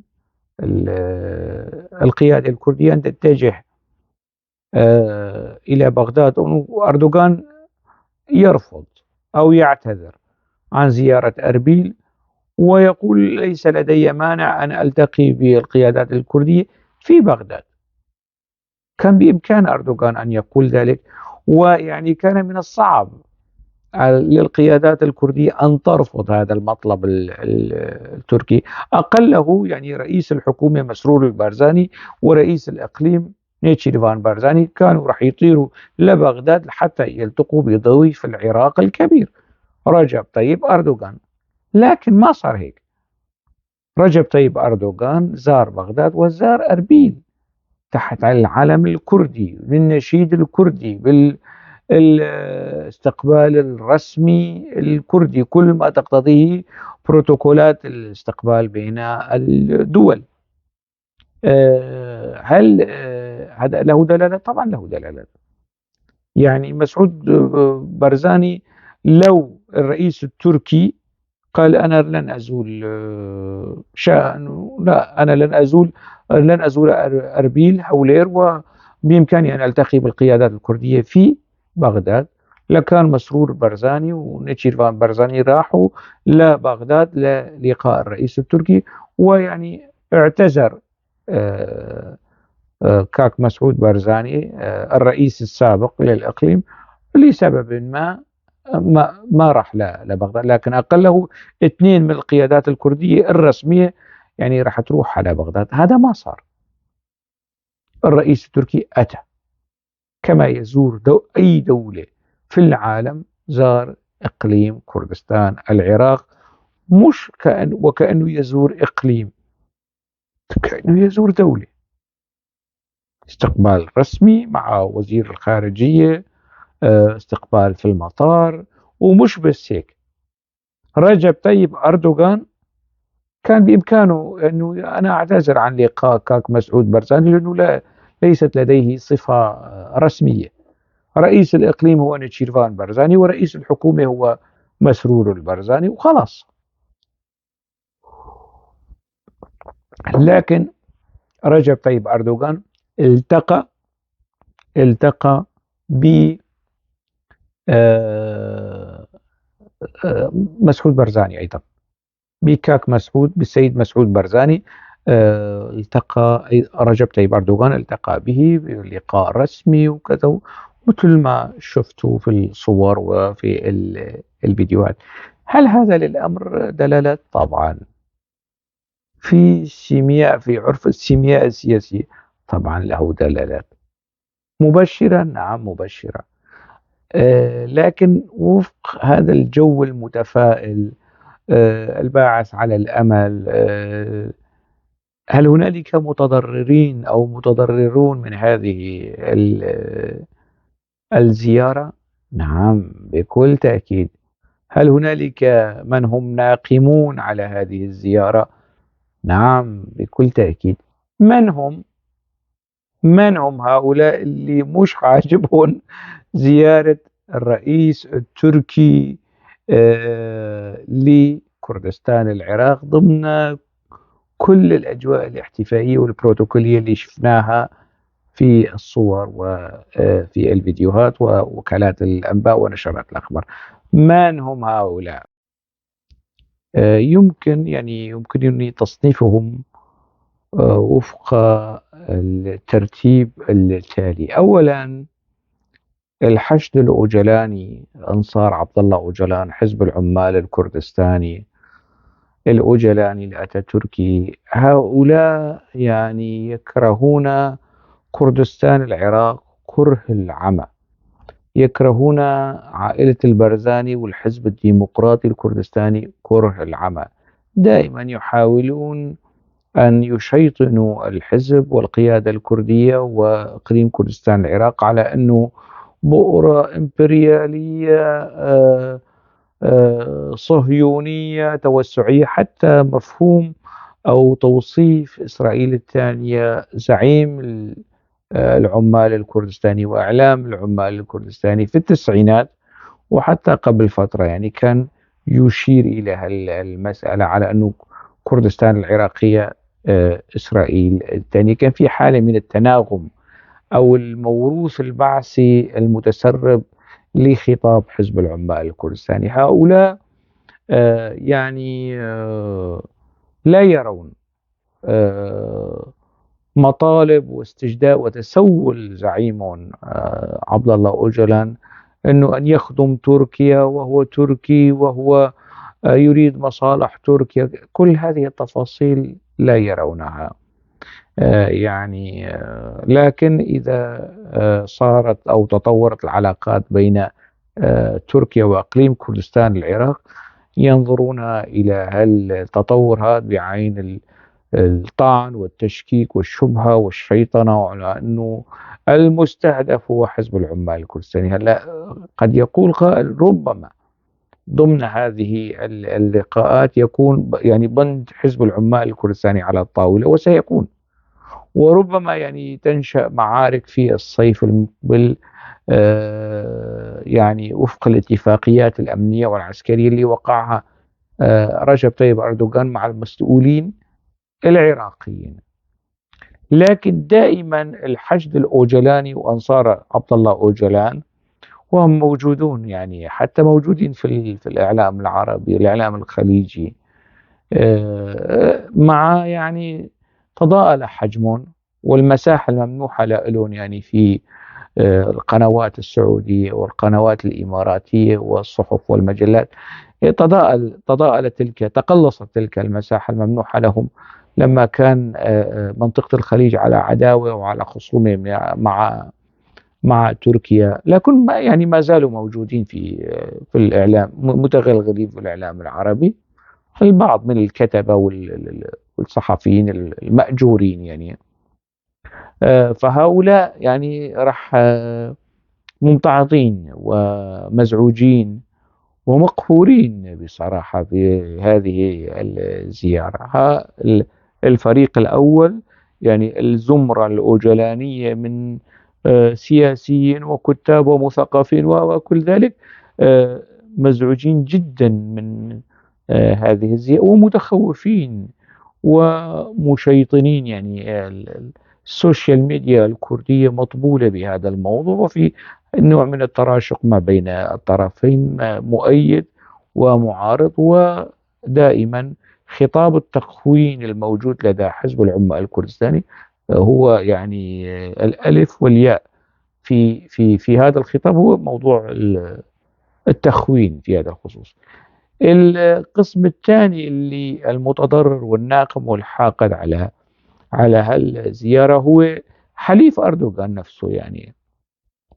القيادة الكردية أن تتجه إلى بغداد، وأردوغان يرفض أو يعتذر عن زيارة أربيل ويقول ليس لدي مانع أن ألتقي بالقيادات الكردية في بغداد. كان بإمكان أردوغان أن يقول ذلك، ويعني كان من الصعب للقيادات الكردية أن ترفض هذا المطلب التركي. أقله يعني رئيس الحكومة مسرور البارزاني ورئيس الإقليم نيتشيرفان بارزاني كانوا راح يطيروا لبغداد حتى يلتقوا بضيف العراق الكبير رجب طيب أردوغان، لكن ما صار هيك. رجب طيب أردوغان زار بغداد وزار أربيل تحت العلم الكردي بالنشيد الكردي بالاستقبال الرسمي الكردي، كل ما تقتضيه بروتوكولات الاستقبال بين الدول. هل هذا له دلالة؟ طبعا له دلالة. يعني مسعود برزاني لو الرئيس التركي قال أنا لن أزول لا أنا لن أزول أربيل حولير وبإمكاني أن ألتقي بالقيادات الكردية في بغداد، لكان مسرور برزاني ونيتشيرفان برزاني راحوا لبغداد للقاء الرئيس التركي، ويعني اعتذر آه، كاك مسعود بارزاني الرئيس السابق للإقليم لسبب ما راح لبغداد، لكن أقله اثنين من القيادات الكردية الرسمية يعني راح تروح على بغداد. هذا ما صار. الرئيس التركي أتى كما يزور أي دولة في العالم، زار إقليم كردستان العراق، مش وكأنه يزور إقليم، كأنه يزور دولة. استقبال رسمي مع وزير الخارجية، استقبال في المطار، ومش بس هيك. رجب طيب أردوغان كان بإمكانه أنه أنا أعتذر عن لقاء كاك مسعود برزاني لأنه ليست لديه صفة رسمية. رئيس الإقليم هو نيتشيرفان برزاني ورئيس الحكومة هو مسرور البرزاني وخلاص. لكن رجب طيب أردوغان التقى ب آه، مسعود برزاني أيضا، بكاك مسعود بالسيد مسعود برزاني. التقى رجب طيب أردوغان التقى به بلقاء رسمي وكذا، مثل ما شفتوا في الصور وفي الفيديوهات. هل هذا للأمر دلالة؟ طبعا. في عرف السيمياء السياسية طبعا له دلالات مبشرة، نعم مبشرة. لكن وفق هذا الجو المتفائل الباعث على الأمل، هل هنالك متضررين أو متضررون من هذه الزيارة؟ نعم بكل تأكيد. هل هنالك من هم ناقمون على هذه الزيارة؟ نعم بكل تأكيد. من هم؟ من هم هؤلاء اللي مش عاجبهم زيارة الرئيس التركي لكردستان العراق ضمن كل الأجواء الاحتفائية والبروتوكولية اللي شفناها في الصور وفي الفيديوهات ووكالات الأنباء ونشرات الأخبار؟ من هم هؤلاء؟ يمكنني تصنيفهم وفق الترتيب التالي. أولا الحشد الأوجلاني، أنصار عبد الله أوجلان، حزب العمال الكردستاني الأوجلاني الأتاتوركي، هؤلاء يعني يكرهون كردستان العراق كره العمى، يكرهون عائلة البرزاني والحزب الديمقراطي الكردستاني كره العمى. دائما يحاولون أن يشيطنوا الحزب والقيادة الكردية وإقليم كردستان العراق على أنه بؤرة إمبريالية صهيونية توسعية، حتى مفهوم أو توصيف إسرائيل الثانية زعيم العمال الكردستاني وإعلام العمال الكردستاني في التسعينات وحتى قبل فترة يعني كان يشير إلى المسألة على أنه كردستان العراقية إسرائيل الثانية. كان في حالة من التناغم أو الموروث البعثي المتسرب لخطاب حزب العمال الكردستاني. هؤلاء لا يرون مطالب واستجداء وتسول زعيمهم عبد الله أوجلان أنه أن يخدم تركيا وهو تركي وهو يريد مصالح تركيا. كل هذه التفاصيل لا يرونها. لكن إذا صارت أو تطورت العلاقات بين تركيا وإقليم كردستان العراق، ينظرون إلى هل التطور هذا بعين الطعن والتشكيك والشبهة والشيطنة، وعلى أنه المستهدف هو حزب العمال الكردستاني. هلا قد يقول قائل ربما ضمن هذه اللقاءات يكون يعني بند حزب العمال الكردستاني على الطاولة، وسيكون، وربما يعني تنشأ معارك في الصيف المقبل، يعني وفق الاتفاقيات الأمنية والعسكرية اللي وقعها رجب طيب أردوغان مع المسؤولين العراقيين. لكن دائما الحشد الأوجلاني وأنصار عبد الله أوجلان وهم موجودون، يعني حتى موجودين في الإعلام العربي الإعلام الخليجي، مع يعني تضاءل حجمهم والمساحة الممنوحة لهم يعني في القنوات السعودية والقنوات الإماراتية والصحف والمجلات. تقلصت تلك المساحة الممنوحة لهم لما كان منطقة الخليج على عداوة وعلى خصومة مع تركيا. لكن ما زالوا موجودين في الإعلام، متغلغلين في الإعلام العربي، البعض من الكتبة والصحفيين المأجورين يعني. فهؤلاء يعني راح ممتعضين ومزعوجين ومقهورين بصراحة بهذه الزيارة. الفريق الأول يعني الزمرة الأوجلانية من سياسيين وكتاب ومثقفين وكل ذلك، مزعوجين جدا من هذه الزيارة ومتخوفين ومشيطنين. يعني السوشيال ميديا الكردية مطبولة بهذا الموضوع، وفي نوع من التراشق ما بين الطرفين، مؤيد ومعارض. ودائما خطاب التخوين الموجود لدى حزب العمال الكردستاني هو يعني الألف والياء في هذا الخطاب هو موضوع التخوين في هذا الخصوص. القسم الثاني اللي المتضرر والناقم والحاقد على هالزيارة هو حليف أردوغان نفسه، يعني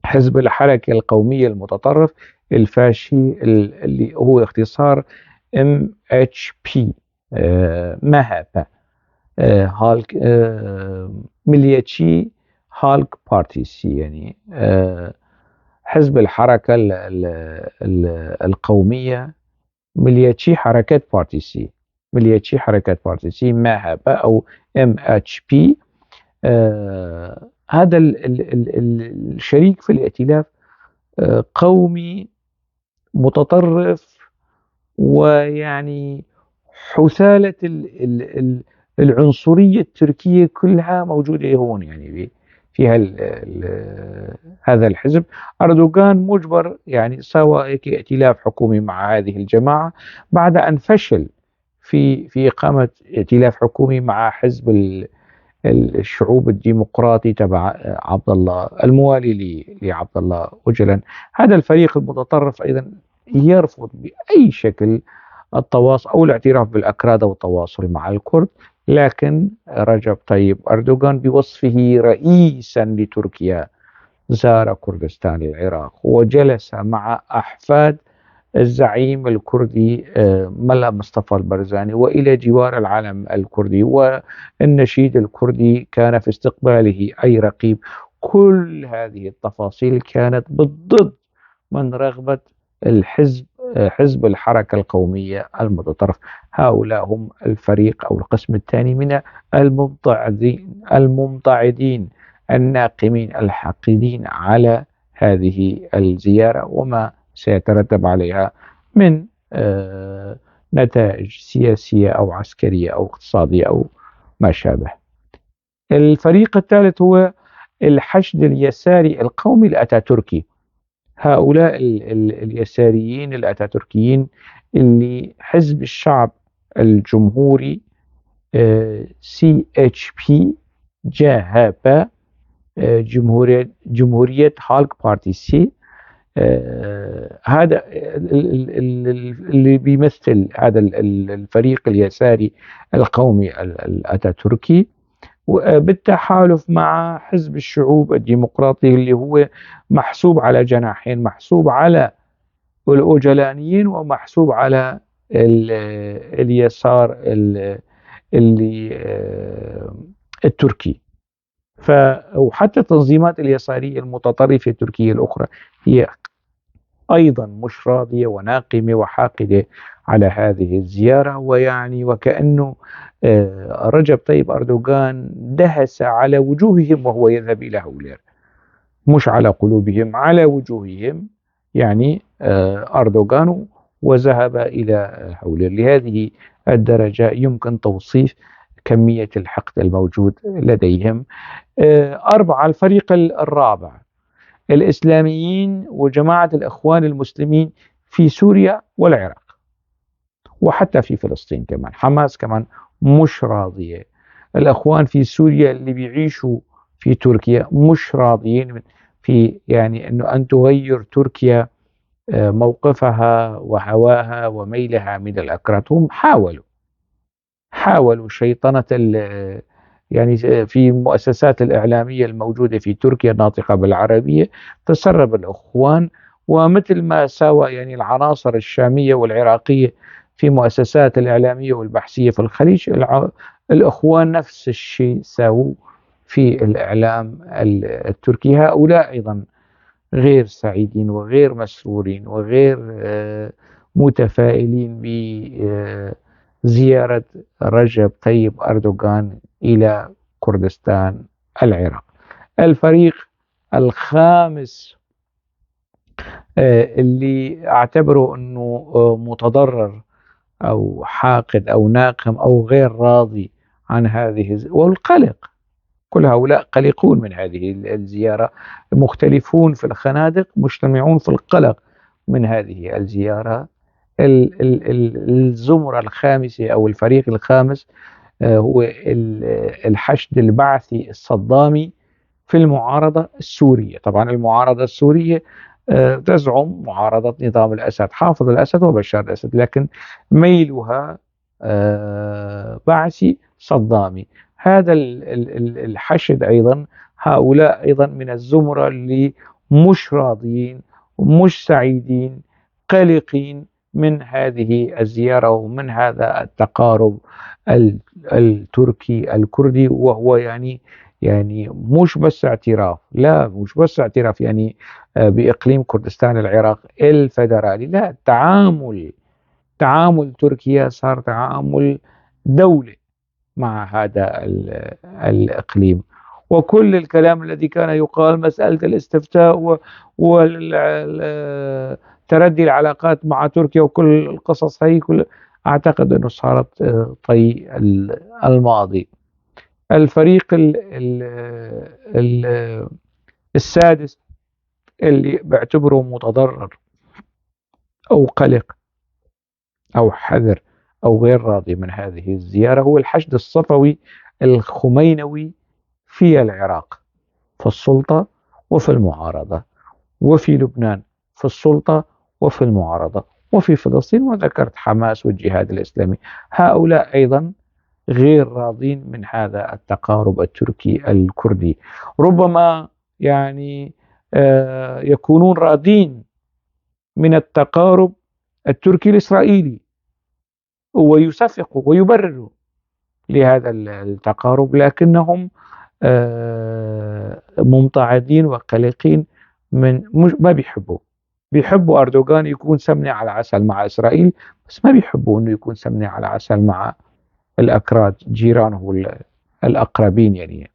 حزب الحركة القومية المتطرف الفاشي اللي هو اختصار MHP، مهابة، هالك، مليتشي هالك بارتيسي، يعني حزب الحركة القومية مليتشي حركات بارتيسي مهابة أو MHP. هذا الشريك في الائتلاف قومي متطرف، ويعني حثالة العنصرية التركية كلها موجودة هون، يعني في هذا الحزب. أردوغان مجبر يعني سوى ائتلاف حكومي مع هذه الجماعة بعد أن فشل في إقامة ائتلاف حكومي مع حزب الشعوب الديمقراطي تبع عبد الله الموالي لعبد الله أوجلان. هذا الفريق المتطرف أيضا يرفض بأي شكل التواصل أو الاعتراف بالأكراد أو التواصل مع الكرد. لكن رجب طيب أردوغان بوصفه رئيسا لتركيا زار كردستان العراق وجلس مع أحفاد الزعيم الكردي ملا مصطفى البرزاني وإلى جوار العلم الكردي، والنشيد الكردي كان في استقباله أي رقيب. كل هذه التفاصيل كانت بالضد من رغبة الحزب، حزب الحركة القومية المتطرف. هؤلاء هم الفريق أو القسم الثاني من الممتعدين الناقمين الحاقدين على هذه الزيارة وما سيترتب عليها من نتائج سياسية أو عسكرية أو اقتصادية أو ما شابه. الفريق الثالث هو الحشد اليساري القومي الأتاتوركي. هؤلاء اليساريين الأتاتوركيين اللي حزب الشعب الجمهوري CHP جاهبا، جمهورية هالك بارتيسي، هذا اللي بيمثل هذا الفريق اليساري القومي الأتاتوركي، بالتحالف مع حزب الشعوب الديمقراطي اللي هو محسوب على جناحين، محسوب على الأوجلانيين ومحسوب على اليسار اللي التركي. وحتى التنظيمات اليسارية المتطرفة التركية الأخرى هي أيضا مش راضية وناقمة وحاقدة على هذه الزيارة. ويعني وكأنه رجب طيب أردوغان دهس على وجوههم وهو يذهب إلى هولير، مش على قلوبهم، على وجوههم، يعني أردوغان، وذهب إلى هولير. لهذه الدرجة يمكن توصيف كمية الحقد الموجود لديهم. 4. الفريق الرابع، الإسلاميين وجماعة الإخوان المسلمين في سوريا والعراق وحتى في فلسطين كمان. حماس كمان مش راضية. الإخوان في سوريا اللي بيعيشوا في تركيا مش راضيين في يعني أنه أن تغير تركيا موقفها وهواها وميلها من الأكراد. هم حاولوا شيطنة يعني في المؤسسات الإعلامية الموجودة في تركيا الناطقة بالعربية تسرب الإخوان، ومثل ما ساوى يعني العناصر الشامية والعراقية في مؤسسات الإعلامية والبحثية في الخليج، الإخوان نفس الشيء ساووا في الإعلام التركي. هؤلاء أيضا غير سعيدين وغير مسرورين وغير متفائلين بزيارة رجب طيب أردوغان إلى كردستان العراق. الفريق الخامس اللي أعتبره أنه متضرر أو حاقد أو ناقم أو غير راضي عن هذه والقلق، كل هؤلاء قلقون من هذه الزيارة، مختلفون في الخنادق، مجتمعون في القلق من هذه الزيارة. الزمرة الخامسة أو الفريق الخامس هو الحشد البعثي الصدامي في المعارضة السورية. طبعا المعارضة السورية تزعم معارضة نظام الأسد، حافظ الأسد وبشار الأسد، لكن ميلها بعثي صدامي. هذا الحشد أيضا، هؤلاء أيضا من الزمرة اللي مش راضيين ومش سعيدين، قلقين من هذه الزيارة ومن هذا التقارب التركي الكردي. وهو يعني مش بس اعتراف، لا مش بس اعتراف يعني بإقليم كردستان العراق الفيدرالي، لا، تعامل تركيا صار تعامل دولة مع هذا الإقليم. وكل الكلام الذي كان يقال مسألة الاستفتاء وتردي العلاقات مع تركيا وكل القصص هي أعتقد أنه صارت طي الماضي. الفريق السادس اللي بعتبره متضرر أو قلق أو حذر أو غير راضي من هذه الزيارة هو الحشد الصفوي الخمينوي في العراق، في السلطة وفي المعارضة، وفي لبنان في السلطة وفي المعارضة، وفي فلسطين، وذكرت حماس والجهاد الإسلامي. هؤلاء أيضا غير راضين من هذا التقارب التركي الكردي. ربما يعني يكونون راضين من التقارب التركي الإسرائيلي ويصفقوا ويبرروا لهذا التقارب، لكنهم ممتعضين وقلقين من ما بيحبوا أردوغان يكون سمنة على عسل مع إسرائيل، بس ما بيحبوا أنه يكون سمنة على عسل مع الأكراد جيرانه الأقربين. يعني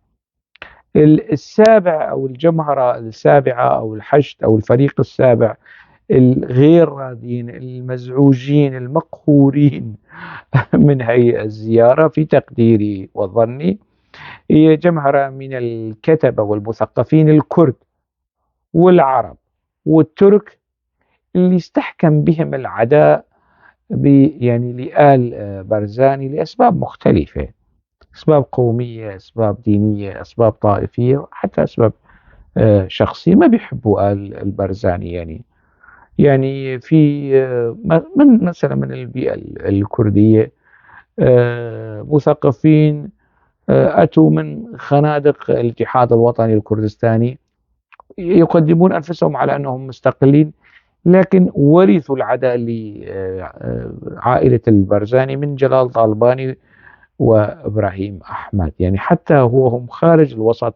السابع أو الجمهرة السابعة أو الحشد أو الفريق السابع الغير راضين المزعوجين المقهورين من هي الزيارة في تقديري وظني هي جمهرة من الكتبة والمثقفين الكرد والعرب والترك اللي استحكم بهم العداء يعني لآل بارزاني لأسباب مختلفة، أسباب قومية، أسباب دينية، أسباب طائفية، حتى أسباب شخصية. ما بيحبوا آل البارزاني يعني، يعني في من مثلا من البيئة الكردية مثقفين أتوا من خنادق الاتحاد الوطني الكردستاني يقدمون أنفسهم على أنهم مستقلين، لكن ورثوا العداء لعائلة البرزاني من جلال طالباني وإبراهيم أحمد. يعني حتى هو هم خارج الوسط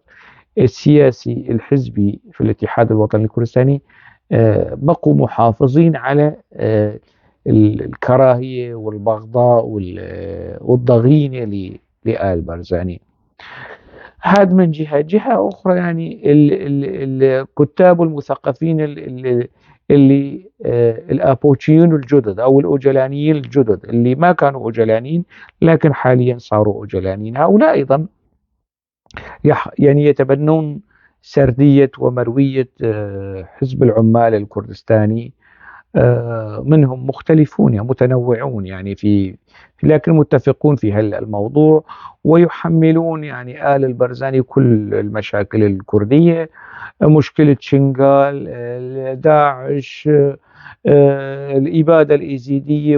السياسي الحزبي في الاتحاد الوطني الكردستاني بقوا محافظين على الكراهية والبغضاء والضغينة لآل برزاني. هذا من جهة أخرى يعني الكتاب والمثقفين اللي الآبوتشيين الجدد أو الأوجلانيين الجدد اللي ما كانوا أوجلانيين لكن حاليا صاروا أوجلانيين، هؤلاء أيضا يعني يتبنون سردية ومروية حزب العمال الكردستاني. منهم مختلفون يعني متنوعون يعني لكن متفقون في هالموضوع، ويحملون يعني آل البرزاني كل المشاكل الكردية، مشكلة شنغال، داعش، الإبادة الإيزيدية،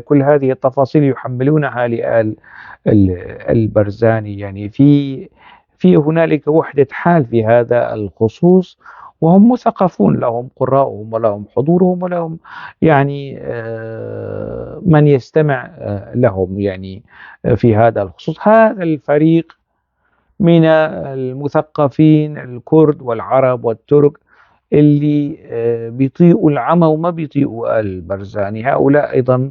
كل هذه التفاصيل يحملونها لآل البرزاني. يعني في هنالك وحدة حال في هذا الخصوص، وهم مثقفون، لهم قراءهم ولهم حضورهم ولهم يعني من يستمع لهم يعني في هذا الخصوص. هذا الفريق من المثقفين الكرد والعرب والترك اللي بيطيقوا العمى وما بيطيقوا آل برزاني، هؤلاء أيضا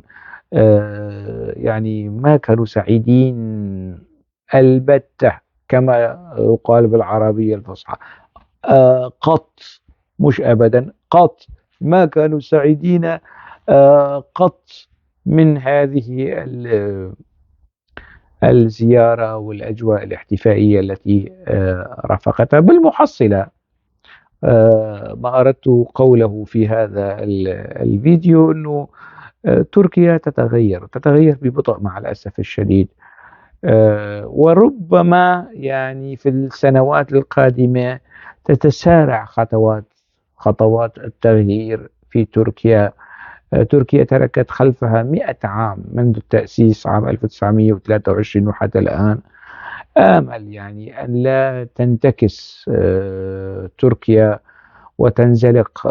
يعني ما كانوا سعيدين البتة كما يقال بالعربية الفصحى. قط، مش أبدا، قط ما كانوا سعيدين قط من هذه الزيارة والأجواء الاحتفائية التي رافقتها. بالمحصلة ما أردت قوله في هذا الفيديو أنه تركيا تتغير ببطء مع الأسف الشديد، وربما يعني في السنوات القادمة تتسارع خطوات التغيير في تركيا. تركيا تركت خلفها 100 عام منذ التأسيس عام 1923 وحتى الآن. آمل يعني أن لا تنتكس تركيا وتنزلق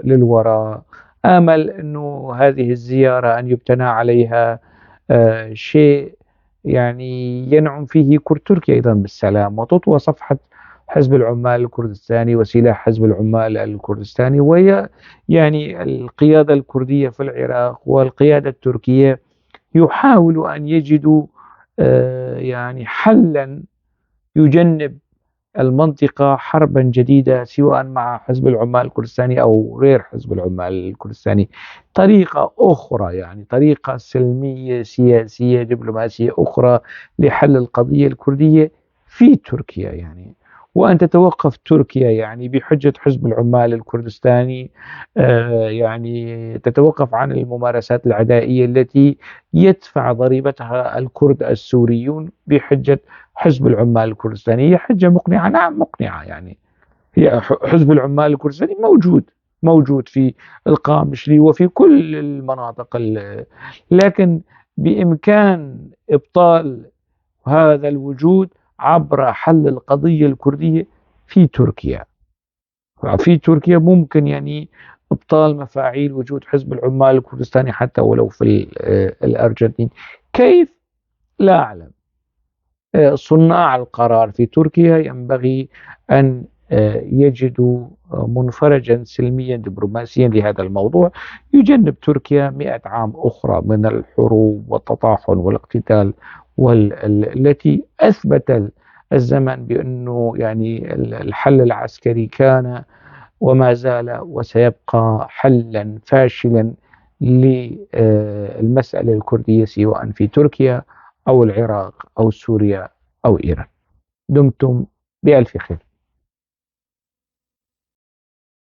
للوراء. آمل أنه هذه الزيارة أن يبتنى عليها شيء يعني ينعم فيه كرد تركيا أيضا بالسلام، وتطوى صفحة حزب العمال الكردستاني وسلاح حزب العمال الكردستاني، وهي يعني القيادة الكردية في العراق والقيادة التركية يحاولوا أن يجدوا يعني حلا يجنب المنطقة حربا جديدة سواء مع حزب العمال الكردستاني أو غير حزب العمال الكردستاني. طريقة أخرى يعني طريقة سلمية سياسية دبلوماسية أخرى لحل القضية الكردية في تركيا يعني، وأن تتوقف تركيا يعني بحجة حزب العمال الكردستاني يعني تتوقف عن الممارسات العدائية التي يدفع ضريبتها الكرد السوريون بحجة حزب العمال الكردستاني. هي حجة مقنعة، نعم مقنعة يعني. هي حزب العمال الكردستاني موجود في القامشلي وفي كل المناطق لكن بإمكان إبطال هذا الوجود عبر حل القضية الكردية في تركيا. في تركيا ممكن يعني إبطال مفاعيل وجود حزب العمال الكردستاني حتى ولو في الأرجنتين. كيف؟ لا أعلم. صناع القرار في تركيا ينبغي أن يجدوا منفرجا سلميا دبلوماسيا لهذا الموضوع، يجنب تركيا 100 عام أخرى من الحروب والتطاحن والاقتتال والتي أثبت الزمن بأنه يعني الحل العسكري كان وما زال وسيبقى حلا فاشلا للمسألة الكردية سواء في تركيا أو العراق أو سوريا أو إيران. دمتم بألف خير.